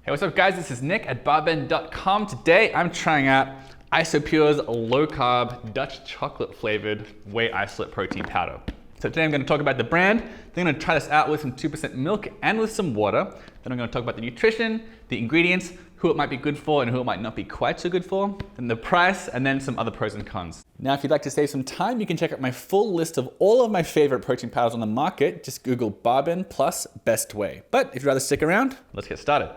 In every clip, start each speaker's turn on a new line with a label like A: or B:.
A: Hey, what's up guys? This is Nick at Barbend.com. Today I'm trying out Isopure's low carb Dutch chocolate flavored whey isolate protein powder. So today I'm going to talk about the brand, then I'm going to try this out with some 2% milk and with some water. Then I'm going to talk about the nutrition, the ingredients, who it might be good for and who it might not be quite so good for, and the price, and then some other pros and cons. Now, if you'd like to save some time, you can check out my full list of all of my favorite protein powders on the market. Just Google Barbend plus Best Whey. But if you'd rather stick around, let's get started.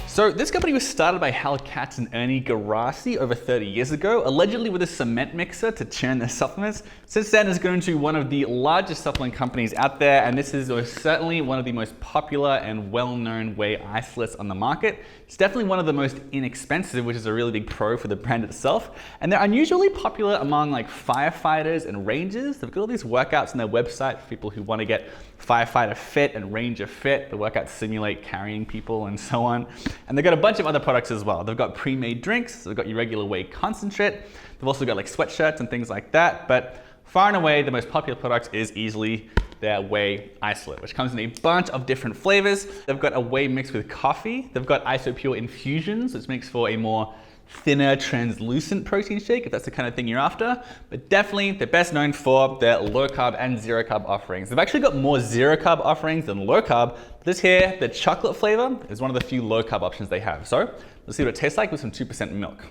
A: So this company was started by Hal Katz and Ernie Garassi over 30 years ago, allegedly with a cement mixer to churn their supplements. Since then, it's grown to one of the largest supplement companies out there, and this is certainly one of the most popular and well-known whey isolates on the market. It's definitely one of the most inexpensive, which is a really big pro for the brand itself. And they're unusually popular among like firefighters and rangers. They've got all these workouts on their website for people who want to get firefighter fit and ranger fit. The workouts simulate carrying people and so on. And they've got a bunch of other products as well. They've got pre-made drinks, they've got your regular whey concentrate, they've also got like sweatshirts and things like that, but far and away the most popular product is easily their whey isolate, which comes in a bunch of different flavors. They've got a whey mixed with coffee, they've got Isopure infusions, which makes for a more thinner, translucent protein shake, if that's the kind of thing you're after. But definitely, they're best known for their low carb and zero carb offerings. They've actually got more zero carb offerings than low carb. This here, the chocolate flavor, is one of the few low carb options they have. So let's see what it tastes like with some 2% milk.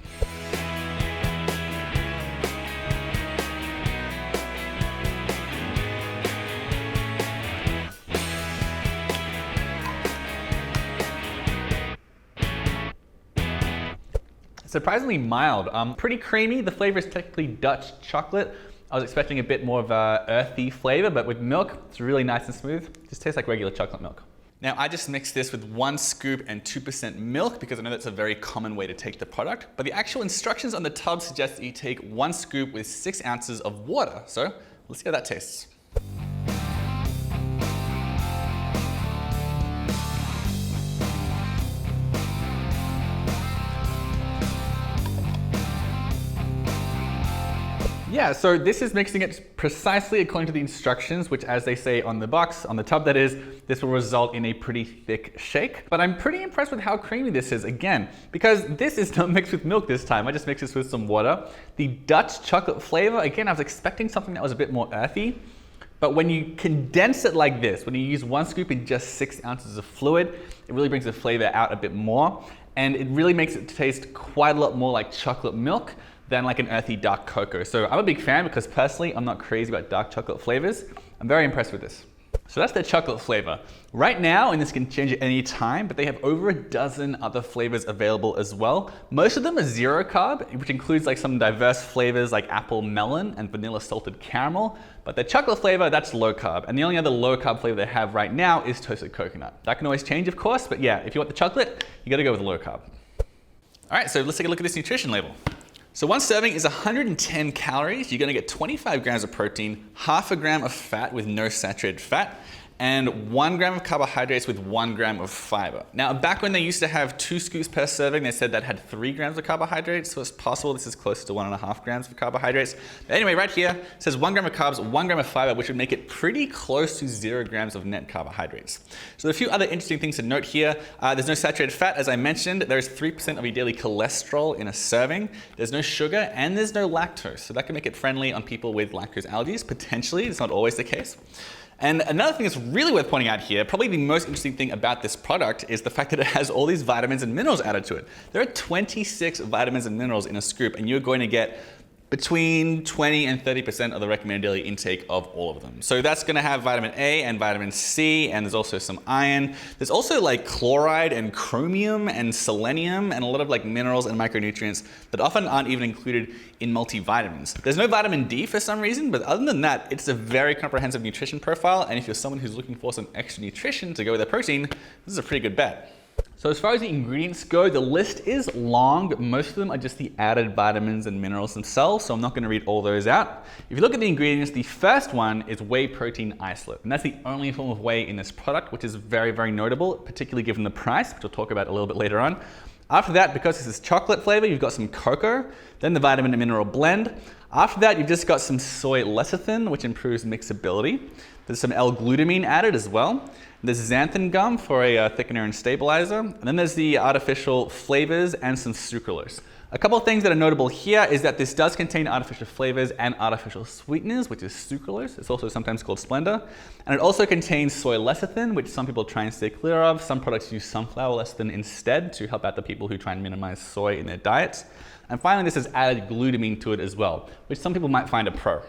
A: Surprisingly mild, pretty creamy. The flavor is technically Dutch chocolate. I was expecting a bit more of a earthy flavor, but with milk, it's really nice and smooth. Just tastes like regular chocolate milk. Now, I just mixed this with 1 scoop and 2% milk because I know that's a very common way to take the product, but the actual instructions on the tub suggest that you take 1 scoop with 6 ounces of water. So let's see how that tastes. Yeah, so this is mixing it precisely according to the instructions, which as they say on the box, on the tub that is, this will result in a pretty thick shake. But I'm pretty impressed with how creamy this is, again, because this is not mixed with milk this time. I just mixed this with some water. The Dutch chocolate flavor, again, I was expecting something that was a bit more earthy. But when you condense it like this, when you use 1 scoop in just 6 ounces of fluid, it really brings the flavor out a bit more. And it really makes it taste quite a lot more like chocolate milk than like an earthy dark cocoa. So I'm a big fan because personally, I'm not crazy about dark chocolate flavors. I'm very impressed with this. So that's the chocolate flavor. Right now, and this can change at any time, but they have over a dozen other flavors available as well. Most of them are zero carb, which includes like some diverse flavors like apple melon and vanilla salted caramel. But the chocolate flavor, that's low carb. And the only other low carb flavor they have right now is toasted coconut. That can always change, of course, but yeah, if you want the chocolate, you gotta go with low carb. All right, so let's take a look at this nutrition label. So 1 serving is 110 calories. You're gonna get 25 grams of protein, half a gram of fat with no saturated fat, and 1 gram of carbohydrates with 1 gram of fiber. Now, back when they used to have 2 scoops per serving, they said that had 3 grams of carbohydrates, so it's possible this is closer to 1.5 grams of carbohydrates. But anyway, right here, it says 1 gram of carbs, 1 gram of fiber, which would make it pretty close to 0 grams of net carbohydrates. So a few other interesting things to note here. There's no saturated fat, as I mentioned. There's 3% of your daily cholesterol in a serving. There's no sugar, and there's no lactose. So that can make it friendly on people with lactose allergies, potentially. It's not always the case. And another thing that's really worth pointing out here, probably the most interesting thing about this product is the fact that it has all these vitamins and minerals added to it. There are 26 vitamins and minerals in a scoop, and you're going to get between 20 and 30% of the recommended daily intake of all of them. So that's gonna have vitamin A and vitamin C, and there's also some iron. There's also like chloride and chromium and selenium and a lot of like minerals and micronutrients that often aren't even included in multivitamins. There's no vitamin D for some reason, but other than that, it's a very comprehensive nutrition profile. And if you're someone who's looking for some extra nutrition to go with their protein, this is a pretty good bet. So as far as the ingredients go, the list is long. Most of them are just the added vitamins and minerals themselves, so I'm not going to read all those out. If you look at the ingredients, the first one is whey protein isolate, and that's the only form of whey in this product, which is very, very notable, particularly given the price, which we'll talk about a little bit later on. After that, because this is chocolate flavor, you've got some cocoa, then the vitamin and mineral blend. After that, you've just got some soy lecithin, which improves mixability. There's some L-glutamine added as well. There's xanthan gum for a thickener and stabilizer. And then there's the artificial flavors and some sucralose. A couple of things that are notable here is that this does contain artificial flavors and artificial sweeteners, which is sucralose. It's also sometimes called Splenda. And it also contains soy lecithin, which some people try and stay clear of. Some products use sunflower lecithin instead to help out the people who try and minimize soy in their diets. And finally, this has added glutamine to it as well, which some people might find a pro.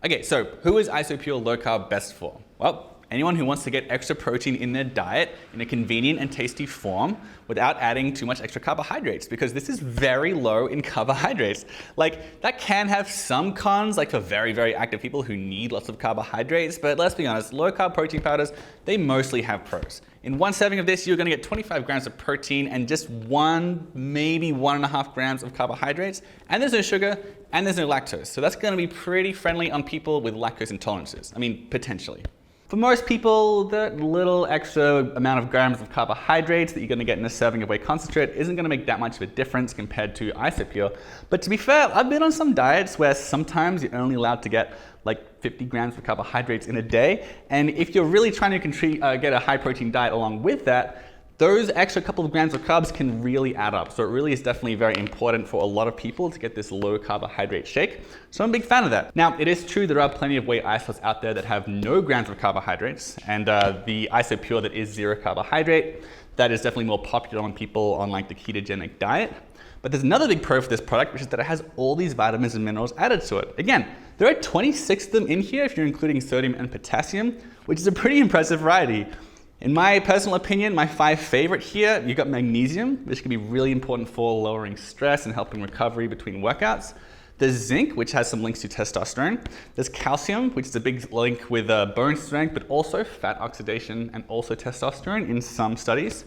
A: Okay, so who is Isopure Low Carb best for? Well, anyone who wants to get extra protein in their diet in a convenient and tasty form without adding too much extra carbohydrates, because this is very low in carbohydrates. Like, that can have some cons, like for very, very active people who need lots of carbohydrates, but let's be honest, low carb protein powders, they mostly have pros. In one serving of this, you're gonna get 25 grams of protein and just 1, maybe 1.5 grams of carbohydrates, and there's no sugar, and there's no lactose. So that's gonna be pretty friendly on people with lactose intolerances. I mean, potentially. For most people, that little extra amount of grams of carbohydrates that you're going to get in a serving of whey concentrate isn't going to make that much of a difference compared to Isopure. But to be fair, I've been on some diets where sometimes you're only allowed to get like 50 grams of carbohydrates in a day. And if you're really trying to get a high protein diet along with that, those extra couple of grams of carbs can really add up. So it really is definitely very important for a lot of people to get this low carbohydrate shake. So I'm a big fan of that. Now, it is true there are plenty of whey isolates out there that have no grams of carbohydrates, and the Isopure that is 0 carbohydrate, that is definitely more popular on people on like the ketogenic diet. But there's another big pro for this product, which is that it has all these vitamins and minerals added to it. Again, there are 26 of them in here if you're including sodium and potassium, which is a pretty impressive variety. In my personal opinion, my 5 favorite here, you've got magnesium, which can be really important for lowering stress and helping recovery between workouts. There's zinc, which has some links to testosterone. There's calcium, which is a big link with bone strength, but also fat oxidation and also testosterone in some studies.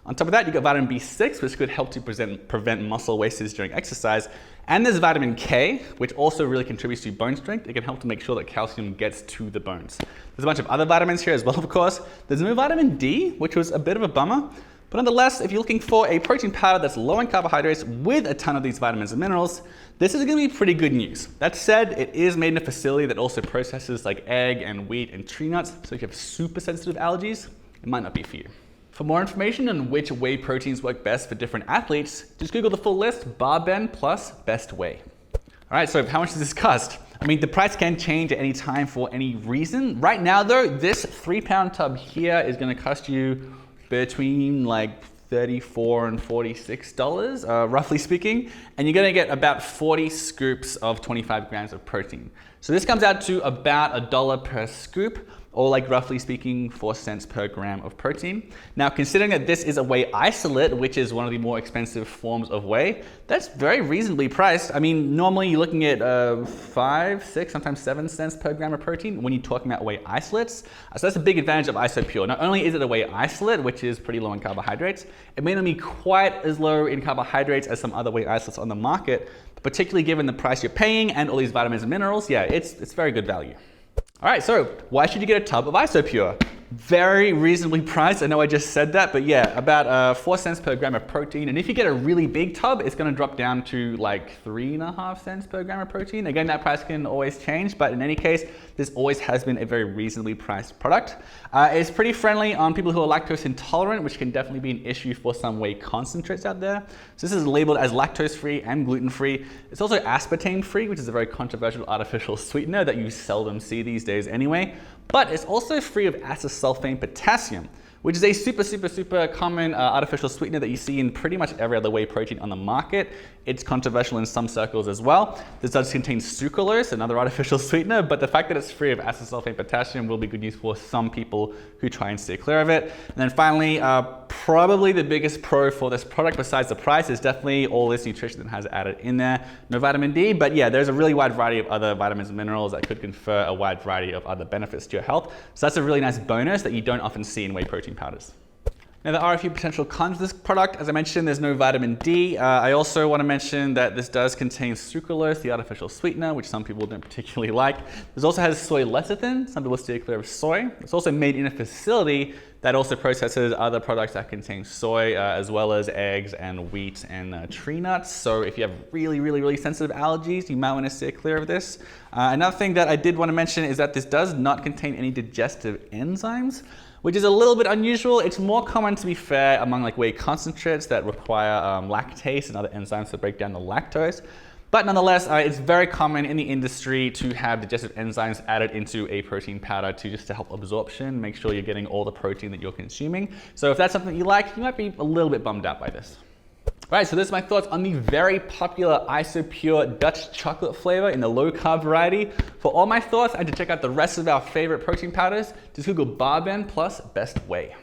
A: On top of that, you've got vitamin B6, which could help to prevent muscle wastage during exercise. And there's vitamin K, which also really contributes to bone strength. It can help to make sure that calcium gets to the bones. There's a bunch of other vitamins here as well, of course. There's no vitamin D, which was a bit of a bummer. But nonetheless, if you're looking for a protein powder that's low in carbohydrates with a ton of these vitamins and minerals, this is gonna be pretty good news. That said, it is made in a facility that also processes like egg and wheat and tree nuts. So if you have super sensitive allergies, it might not be for you. For more information on which whey proteins work best for different athletes, just Google the full list, Barbend plus best whey. All right, so how much does this cost? I mean, the price can change at any time for any reason. Right now though, this 3-pound tub here is gonna cost you between like $34 and $46, roughly speaking, and you're gonna get about 40 scoops of 25 grams of protein. So this comes out to about $1 per scoop, or like roughly speaking 4 cents per gram of protein. Now, considering that this is a whey isolate, which is one of the more expensive forms of whey, that's very reasonably priced. I mean, normally you're looking at 5, 6, sometimes 7 cents per gram of protein when you're talking about whey isolates. So that's a big advantage of Isopure. Not only is it a whey isolate, which is pretty low in carbohydrates, it may not be quite as low in carbohydrates as some other whey isolates on the market, but particularly given the price you're paying and all these vitamins and minerals, yeah, it's very good value. All right, so why should you get a tub of Isopure? Very reasonably priced. I know I just said that, but yeah, about 4 cents per gram of protein. And if you get a really big tub, it's gonna drop down to like 3.5 cents per gram of protein. Again, that price can always change, but in any case, this always has been a very reasonably priced product. It's pretty friendly on people who are lactose intolerant, which can definitely be an issue for some whey concentrates out there. So this is labeled as lactose-free and gluten-free. It's also aspartame-free, which is a very controversial artificial sweetener that you seldom see these days anyway. But it's also free of acesulfame potassium, which is a super common artificial sweetener that you see in pretty much every other whey protein on the market. It's controversial in some circles as well. This does contain sucralose, another artificial sweetener, but the fact that it's free of acesulfame potassium will be good news for some people who try and stay clear of it. And then finally, probably the biggest pro for this product besides the price is definitely all this nutrition that has added in there. No vitamin D, but yeah, there's a really wide variety of other vitamins and minerals that could confer a wide variety of other benefits to your health. So that's a really nice bonus that you don't often see in whey protein powders. Now, there are a few potential cons of this product. As I mentioned, there's no vitamin D. I also want to mention that this does contain sucralose, the artificial sweetener, which some people don't particularly like. This also has soy lecithin. Some people steer clear of soy. It's also made in a facility that also processes other products that contain soy, as well as eggs and wheat and tree nuts. So if you have really sensitive allergies, you might want to steer clear of this. Another thing that I did want to mention is that this does not contain any digestive enzymes, which is a little bit unusual. It's more common, to be fair, among like whey concentrates that require lactase and other enzymes to break down the lactose. But nonetheless, it's very common in the industry to have digestive enzymes added into a protein powder just to help absorption, make sure you're getting all the protein that you're consuming. So if that's something you like, you might be a little bit bummed out by this. Right, so this is my thoughts on the very popular Isopure Dutch chocolate flavor in the low carb variety. For all my thoughts, I had to check out the rest of our favorite protein powders. Just Google Barbend plus best whey.